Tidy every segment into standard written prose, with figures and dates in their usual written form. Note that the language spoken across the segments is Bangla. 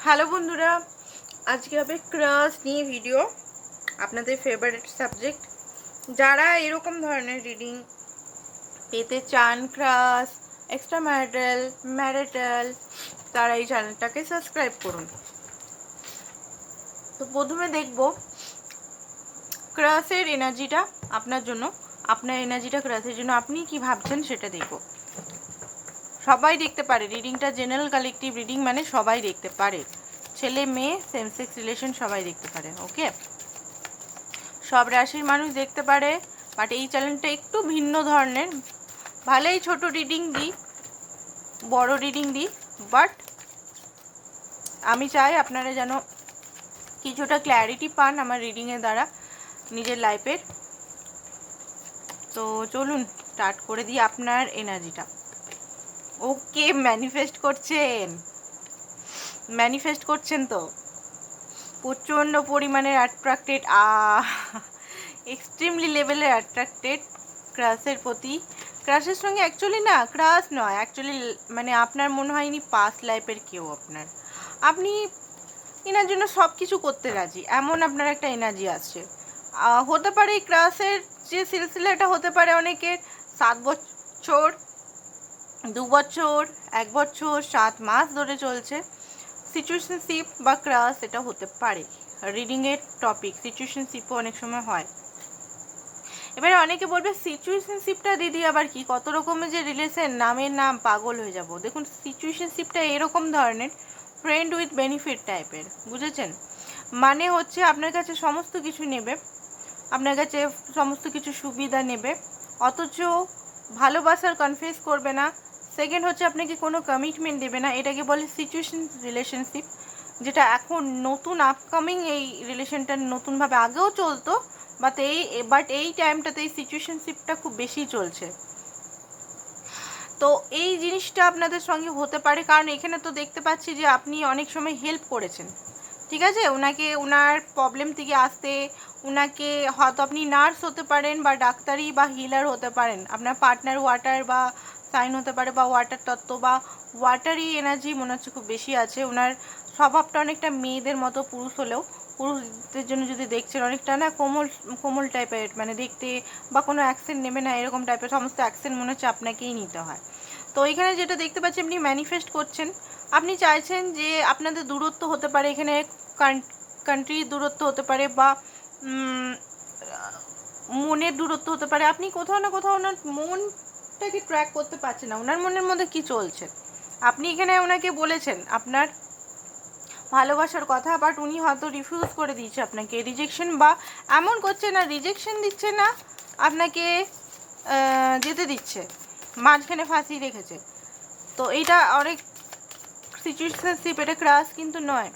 হ্যালো বন্ধুরা, আজকে হবে ক্রাশ নিয়ে ভিডিও। আপনাদের ফেভারিট সাবজেক্ট। যারা এরকম ধরনের রিডিং পেতে চান, ক্রাশ, এক্সট্রা ম্যারিটাল, ম্যারিটাল, তারা এই চ্যানেলটাকে সাবস্ক্রাইব করুন। তো প্রথমে দেখব ক্রাশের এনার্জিটা আপনার জন্য, আপনার এনার্জিটা ক্রাশের জন্য আপনি কি ভাবছেন সেটা দেখব। সবাই দেখতে পারে, রিডিংটা জেনারেল কালেকটিভ রিডিং, মানে সবাই দেখতে পারে, ছেলে মেয়ে সেম সেক্স রিলেশন সবাই দেখতে পারে। ওকে, সব রাশির মানুষ দেখতে পারে, বাট এই চ্যানেলটা একটু ভিন্ন ধরনের। ভালোই ছোট রিডিং দিই, বড় রিডিং দিই, বাট আমি চাই আপনারা যেন কিছুটা ক্ল্যারিটি পান আমার রিডিংয়ের দ্বারা নিজের লাইফের। তো চলুন স্টার্ট করে দিই আপনার এনার্জিটা। ওকে, ম্যানিফেস্ট করছেন তো প্রচণ্ড পরিমাণের অ্যাট্রাক্টেড, এক্সট্রিমলি লেভেলের অ্যাট্রাক্টেড ক্রাশের প্রতি। ক্রাশের সঙ্গে অ্যাকচুয়ালি না, ক্রাশ নয় অ্যাকচুয়ালি, মানে আপনার মনে হয়নি পাস্ট লাইফের কেউ আপনার, আপনি এনার জন্য সব কিছু করতে রাজি, এমন আপনার একটা এনার্জি আসছে। হতে পারে এই ক্রাশের যে সিলসিলাটা হতে পারে অনেকের 7 বছর, 2 বছর, 1 বছর, 7 মাস ধরে চলছে। সিচুয়েশনশিপ বা ক্রাশ এটা হতে পারে। রিডিংয়ের টপিক সিচুয়েশনশিপও অনেক সময় হয়। এবারে অনেকে বলবে সিচুয়েশনশিপটা দিদি আবার কি, কত রকমের যে রিলেশন, নামের নাম, পাগল হয়ে যাব। দেখুন, সিচুয়েশনশিপটা এরকম ধরনের ফ্রেন্ড উইথ বেনিফিট টাইপের, বুঝেছেন? মানে হচ্ছে আপনার কাছে সমস্ত কিছু নেবে, আপনার কাছে সমস্ত কিছু সুবিধা নেবে, অথচ ভালোবাসার কনফেস করবে না। সেকেন্ড হচ্ছে আপনাকে কোনো কমিটমেন্ট দেবে না, এটাকে বলে সিচুয়েশন রিলেশনশিপ, যেটা এখন নতুন আপকামিং। এই রিলেশনটা নতুনভাবে আগেও চলতো, বাট এই টাইমটাতে এই সিচুয়েশনশিপটা খুব বেশি চলছে। তো এই জিনিসটা আপনাদের সঙ্গে হতে পারে, কারণ এখানে তো দেখতে পাচ্ছি যে আপনি অনেক সময় হেল্প করেছেন, ঠিক আছে, ওনাকে ওনার প্রবলেম থেকে আসতে। ওনাকে হয়তো আপনি নার্স হতে পারেন, বা ডাক্তারি বা হিলার হতে পারেন, আপনার পার্টনার ওয়াটার বা সাইন হতে পারে, বা ওয়াটার তত্ত্ব বা ওয়াটারি এনার্জি মনে হচ্ছে খুব বেশি আছে। ওনার স্বভাবটা অনেকটা মেয়েদের মতো, পুরুষ হলেও পুরুষদের জন্য যদি দেখছেন অনেকটা না কোমল কোমল টাইপের, মানে দেখতে, বা কোনো অ্যাকসেন্ট নেবে না এরকম টাইপের, সমস্ত অ্যাকসেন্ট মনে হচ্ছে আপনাকেই নিতে হয়। তো এখানে যেটা দেখতে পাচ্ছি আপনি ম্যানিফেস্ট করছেন, আপনি চাইছেন যে আপনাদের দূরত্ব হতে পারে, এখানে কান্ট্রির দূরত্ব হতে পারে, বা মনের দূরত্ব হতে পারে। আপনি কোথাও না কোথাও ওনার মনটাকে ট্র্যাক করতে পারছেন না, ওনার মনের মধ্যে কি চলছে। আপনি এখানে ওনাকে বলেছেন আপনার ভালোবাসার কথা, বাট উনি হয়তো রিফিউজ করে দিয়েছে আপনাকে, রিজেকশন, বা এমন করছে না রিজেকশন দিচ্ছে না, আপনাকে যেতে দিচ্ছে, মাঝখানে ফাঁসিয়ে রেখেছে। তো এইটা অনেক সিচুয়েশনশিপ, এটা ক্রাশ কিন্তু নয়,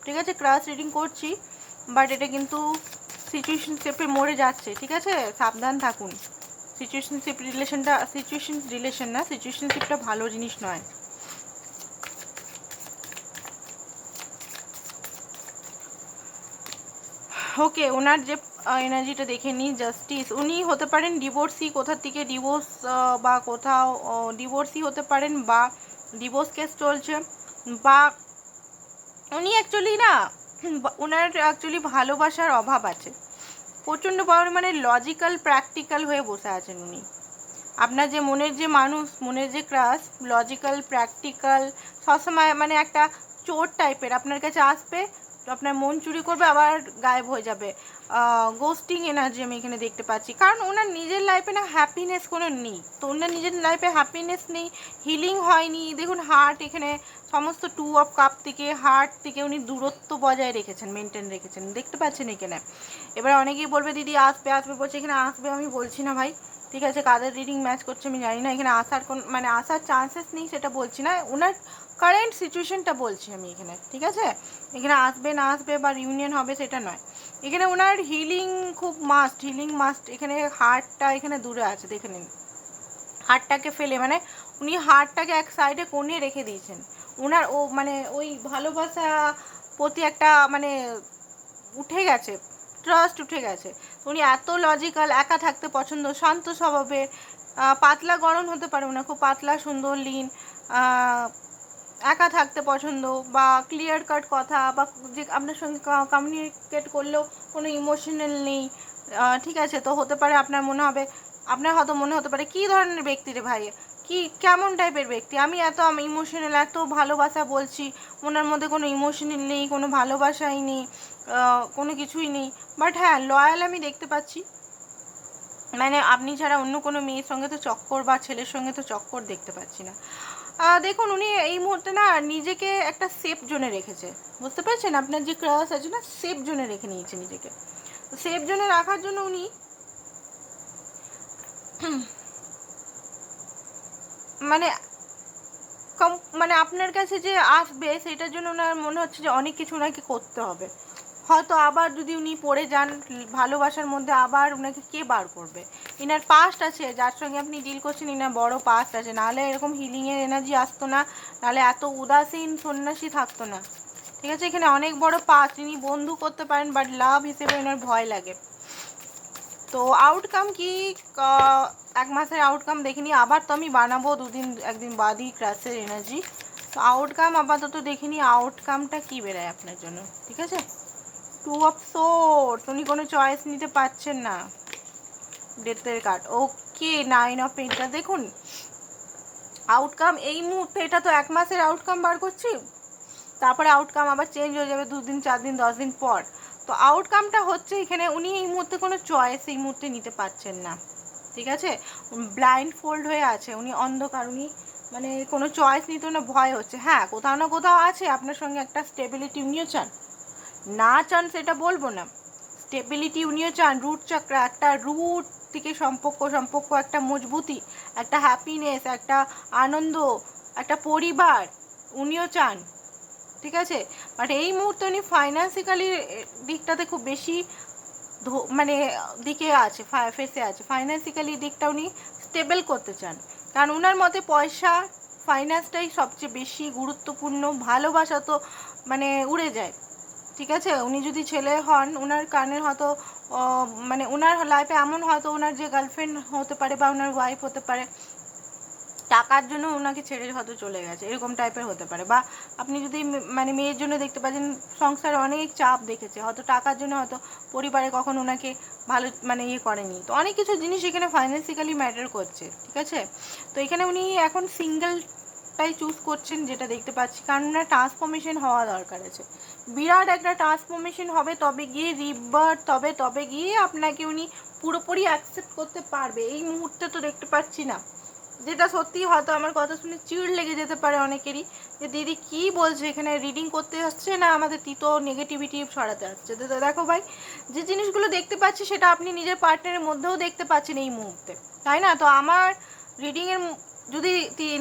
ঠিক আছে? ক্রাশ রিডিং করছি, বাট এটা কিন্তু সিচুয়েশনশিপে মরে যাচ্ছে, ঠিক আছে? সাবধান থাকুন। সিচুয়েশনশিপ রিলেশনটা রিলেশন না, সিচুয়েশনশিপটা ভালো জিনিস নয়। ওকে, ওনার যে এনার্জিটা দেখে নিই, জাস্টিস, উনি হতে পারেন ডিভোর্সি, কোথা থেকে ডিভোর্স, বা কোথাও ডিভোর্সি হতে পারেন, বা ডিভোর্স কেস চলছে, বা উনি অ্যাকচুয়ালি না, ওনার অ্যাকচুয়ালি ভালোবাসার অভাব আছে, প্রচণ্ড পরিমাণে লজিক্যাল প্র্যাকটিক্যাল হয়ে বসে আছেন উনি। আপনার যে মনের যে মানুষ, মনের যে ক্রাশ, লজিক্যাল প্র্যাকটিক্যাল, সবসময় মানে একটা চোর টাইপের আপনার কাছে আসবে, আপনার মন চুরি করবে, আবার গায়েব হয়ে যাবে। গোস্টিং এনার্জি আমি এখানে দেখতে পাচ্ছি, কারণ ওনার নিজের লাইফে না হ্যাপিনেস কোনো নেই। তো ওনার নিজের লাইফে হ্যাপিনেস নেই, হিলিং হয়নি। দেখুন, হার্ট এখানে সমস্ত 2 অফ কাপ থেকে, হার্ট থেকে উনি দূরত্ব বজায় রেখেছেন, মেনটেন রেখেছেন, দেখতে পাচ্ছেন এখানে। এবার অনেকেই বলবে দিদি আসবে আসবে বলছে, এখানে আসবে আমি বলছি না ভাই, ঠিক আছে? কাদের রিডিং ম্যাচ করছে আমি জানি না, এখানে আসার কোন মানে আসার চান্সেস নেই সেটা বলছি না, ওনার কারেন্ট সিচুয়েশনটা বলছি আমি এখানে, ঠিক আছে? এখানে আসবে না আসবে বা রিউনিয়ন হবে সেটা নয়, এখানে ওনার হিলিং খুব মাস্ট, হিলিং মাস্ট। এখানে হার্টটা এখানে দূরে আছে, দেখে নিন, হার্টটাকে ফেলে, মানে উনি হার্টটাকে এক সাইডে কোণে রেখে দিয়েছেন। ওনার মানে ওই ভালোবাসা প্রতি একটা মানে উঠে গেছে, ট্রাস্ট উঠে গেছে। উনি এত লজিক্যাল, একা থাকতে পছন্দ, শান্ত স্বভাবের, পাতলা গড়ন হতে পারে ওনার, খুব পাতলা সুন্দর লিন, একা থাকতে পছন্দ, বা ক্লিয়ার কাট কথা, বা যে আপনার সঙ্গে কমিউনিকেট করলেও কোনো ইমোশনাল নেই, ঠিক আছে? তো হতে পারে আপনার হয়তো মনে হতে পারে কী ধরনের ব্যক্তি রে ভাই, কি কেমন টাইপের ব্যক্তি, আমি ইমোশনাল, এত ভালোবাসা বলছি, ওনার মধ্যে কোনো ইমোশনাল নেই, কোনো ভালোবাসাই নেই, কোনো কিছুই নেই। বাট হ্যাঁ, লয়াল আমি দেখতে পাচ্ছি, মানে আপনি ছাড়া অন্য কোনো মেয়ের সঙ্গে তো চক্কর বা ছেলের সঙ্গে তো চক্কর দেখতে পাচ্ছি না। দেখুন, উনি এই মুহূর্তে না নিজেকে একটা সেফ জোনে রেখেছে, বুঝতে পারছেন? আপনার যে ক্রাশ আছে না, সেফ জোনে রেখে নিয়েছে নিজেকে। সেফ জোনে রাখার জন্য উনি মানে মানে আপনার কাছে যে আসবে সেটার জন্য ওনার মনে হচ্ছে যে অনেক কিছু ওনাকে করতে হবে। হয়তো আবার যদি উনি পড়ে যান ভালোবাসার মধ্যে, আবার ওনাকে কে বার করবে? ইনার পাস্ট আছে, যার সঙ্গে আপনি ডিল করছেন, ইনার বড় পাস্ট আছে, নাহলে এরকম হিলিংয়ের এনার্জি আসতো না, নাহলে এত উদাসীন সন্ন্যাসী থাকতো না, ঠিক আছে? এখানে অনেক বড় পাস্ট, ইনি বন্ধু করতে পারেন, বাট লাভ হিসেবে ওনার ভয় লাগে। তো আউটকাম কি, এক মাসের আউটকাম দেখিনি, আবার তো আমি বানাবো একদিন বাদই ক্রাশের এনার্জি। তো আউটকাম আপাতত দেখিনি, আউটকামটা কি বেরোয় আপনার জন্য, ঠিক আছে? 2 অফ সোর্স, উনি কোনো চয়েস নিতে পারছেন না, ডেথের কার্ড। Okay, 9 of পেন্টাকল। দেখুন আউটকাম এই মুহূর্তে, এটা তো 1 মাসের আউটকাম বার করছি, তারপরে আউটকাম আবার চেঞ্জ হয়ে যাবে 2 দিন 4 দিন 10 দিন পর। তো আউটকামটা হচ্ছে এখানে উনি এই মুহূর্তে কোনো চয়েস এই মুহূর্তে নিতে পারছেন না, ঠিক আছে? ব্লাইন্ড ফোল্ড হয়ে আছে, উনি অন্ধকার, উনি মানে কোনো চয়েস নিতে না ভয় হচ্ছে। হ্যাঁ, কোথাও না কোথাও আছে আপনার সঙ্গে একটা স্টেবিলিটি উনিও চান, না চান সেটা বলবো না, স্টেবিলিটি উনিও চান, রুট চক্রা, একটা রুট থেকে সম্পর্ক একটা মজবুতি, একটা হ্যাপিনেস, একটা আনন্দ, একটা পরিবার উনিও চান, ঠিক আছে? বাট এই মুহূর্তে উনি ফাইন্যান্সিক্যালি দিকটাতে খুব বেশি মানে দিকে আছে, ফেসে আছে, ফাইন্যান্সিক্যালি দিকটা উনি স্টেবল করতে চান, কারণ ওনার মতে পয়সা, ফাইন্যান্সটাই সবচেয়ে বেশি গুরুত্বপূর্ণ, ভালোবাসা তো মানে উড়ে যায়, ঠিক আছে? উনি যদি ছেলে হন, ওনার কানের হয়তো মানে ওনার লাইফে এমন হয়তো ওনার যে গার্লফ্রেন্ড হতে পারে বা ওনার ওয়াইফ হতে পারে, টাকার জন্য ওনাকে ছেড়ে হয়তো চলে গেছে, এরকম টাইপের হতে পারে। বা আপনি যদি মানে মেয়ের জন্য দেখতে পাচ্ছেন, সংসারে অনেক চাপ দেখেছে, হয়তো টাকার জন্য, হয়তো পরিবারে কখনো ওনাকে ভালো মানে ইয়ে করেনি। তো অনেক কিছু জিনিস এখানে ফাইন্যান্সিক্যালি ম্যাটার করছে, ঠিক আছে? তো এখানে উনি এখন সিঙ্গেলটাই চুজ করছেন, যেটা দেখতে পাচ্ছি, কারণ ওনার ট্রান্সফরমেশন হওয়া দরকার আছে, বিরাট একটা ট্রান্সফরমেশন হবে, তবে গিয়ে রিবার্থ, তবে গিয়ে আপনাকে উনি পুরোপুরি অ্যাকসেপ্ট করতে পারবে। এই মুহূর্তে তো দেখতে পাচ্ছি না, যেটা সত্যি, হয়তো আমার কথা শুনে চিড় লেগে যেতে পারে অনেকেরই, যে দিদি কি বলছে, এখানে রিডিং করতে আসছে না আমাদের তিতো নেগেটিভিটি ছড়াতে আসছে। তো দেখো ভাই, যে জিনিসগুলো দেখতে পাচ্ছি সেটা আপনি নিজের পার্টনারের মধ্যেও দেখতে পাচ্ছেন এই মুহূর্তে, তাই না? তো আমার রিডিংয়ের যদি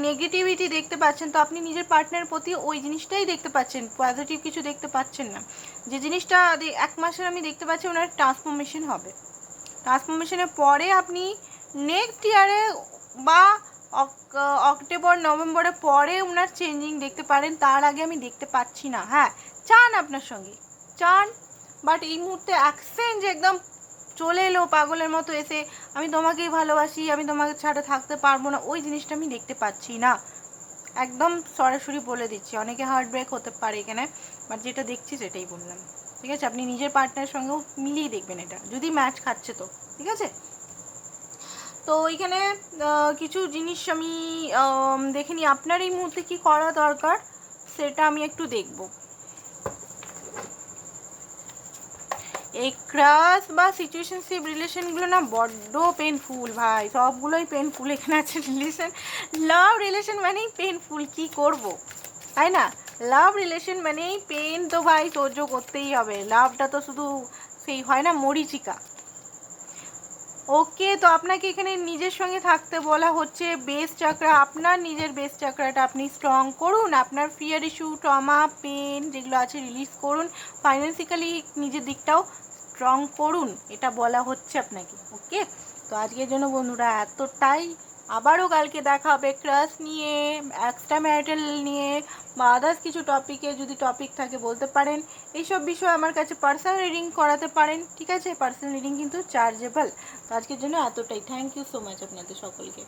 নেগেটিভিটি দেখতে পাচ্ছেন, তো আপনি নিজের পার্টনারের প্রতি ওই জিনিসটাই দেখতে পাচ্ছেন, পজিটিভ কিছু দেখতে পাচ্ছেন না। যে জিনিসটা 1 মাসের আমি দেখতে পাচ্ছি ওনার ট্রান্সফরমেশন হবে, ট্রান্সফরমেশনের পরে আপনি নেক্সট ইয়ারে বা অক্টোবর নভেম্বরের পরে ওনার চেঞ্জিং দেখতে পারেন, তার আগে আমি দেখতে পাচ্ছি না। হ্যাঁ, চান, আপনার সঙ্গে চান, বাট এই মুহূর্তে অ্যাকশন যে একদম চলে এলো পাগলের মতো এসে, আমি তোমাকেই ভালোবাসি, আমি তোমাকে ছাড়া থাকতে পারবো না, ওই জিনিসটা আমি দেখতে পাচ্ছি না, একদম সরাসরি বলে দিচ্ছি। অনেকে হার্ট ব্রেক হতে পারে এখানে, বাট যেটা দেখছি সেটাই বললাম, ঠিক আছে? আপনি নিজের পার্টনারের সঙ্গেও মিলিয়ে দেখবেন এটা, যদি ম্যাচ খাচ্ছে তো, ঠিক আছে? তো এখানে কিছু জিনিস আমি দেখিনি, আপনার এই মুহূর্তে কি করা দরকার সেটা আমি একটু দেখব। এই ক্রাশ বা সিচুয়েশনশিপ রিলেশনগুলো না বড্ড পেনফুল ভাই, সবগুলোই পেনফুল এখানে আছে রিলেশন। লাভ রিলেশন মানেই পেনফুল, কি করব, তাই না? লাভ রিলেশন মানেই পেন, তো ভাই সহ্য করতেই হবে, লাভটা তো শুধু সেই হয় না মরিচিকা। ওকে, তো আপনাকে এখানে নিজের সঙ্গে থাকতে বলা হচ্ছে, বেস চাকরা, আপনার নিজের বেস চাকরাটা আপনি স্ট্রং করুন, আপনার ফিয়ার ইস্যু, ট্রমা, পেন যেগুলো আছে রিলিজ করুন, ফাইন্যান্সিক্যালি নিজের দিকটাও স্ট্রং করুন, এটা বলা হচ্ছে আপনাকে। ওকে, তো আজকের জন্য বন্ধুরা এতটাই, আবারও কালকে দেখা হবে ক্রাশ নিয়ে, এক্সট্রা ম্যারিটাল নিয়ে, বা আদার্স কিছু টপিকে, যদি টপিক থাকে বলতে পারেন। এইসব বিষয়ে আমার কাছে পার্সোনাল রিডিং করাতে পারেন, ঠিক আছে? পার্সোনাল রিডিং কিন্তু চার্জেবল। তো আজকের জন্য এতটাই, থ্যাংক ইউ সো মাচ আপনাদের সকলকে।